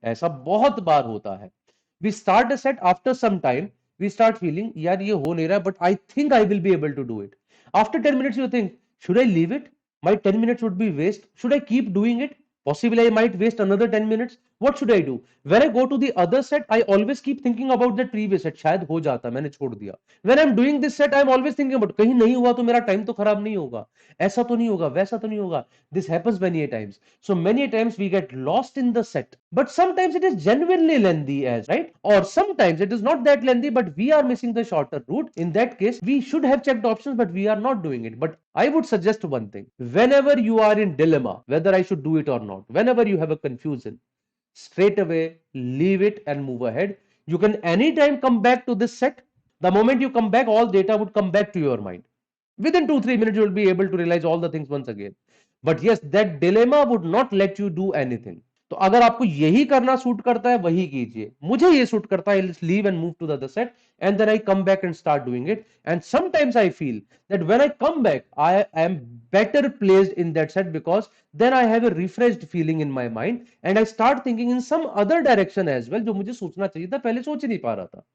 ऐसा बहुत बार होता है। We start a set, after some time we start feeling यार ये हो नहीं रहा, but I think I will be able to do it. After 10 minutes you think, should I leave it? My 10 minutes would be waste. Should I keep doing it? Possibly I might waste another 10 minutes. What should I do? When I go to the other set, I always keep thinking about that previous set. शायद हो जाता, मैंने छोड़ दिया. When I'm doing this set, I'm always thinking about कहीं नहीं हुआ तो मेरा टाइम तो खराब नहीं होगा, ऐसा तो नहीं होगा, वैसा तो नहीं होगा. This happens many a times. So many a times we get lost in the set. But sometimes it is genuinely lengthy, as right? Or sometimes it is not that lengthy, but we are missing the shorter route. In that case, we should have checked options, but we are not doing it. But I would suggest one thing. Whenever you are in dilemma, whether I should do it or not, whenever you have a confusion, straight away leave it and move ahead. You can anytime come back to this set. The moment you come back, all data would come back to your mind. Within 2-3 minutes, you will be able to realize all the things once again. But yes, that dilemma would not let you do anything. तो अगर आपको यही करना suit करता है वही कीजिए. मुझे ये सूट करता है, let's leave and move to the other set, and then I come back and start doing it. And sometimes I feel that when I come back, I am better placed in that set, because then I have a refreshed feeling in my mind and I start thinking in some other direction as well, जो मुझे सोचना चाहिए था, पहले सोच ही नहीं पा रहा था.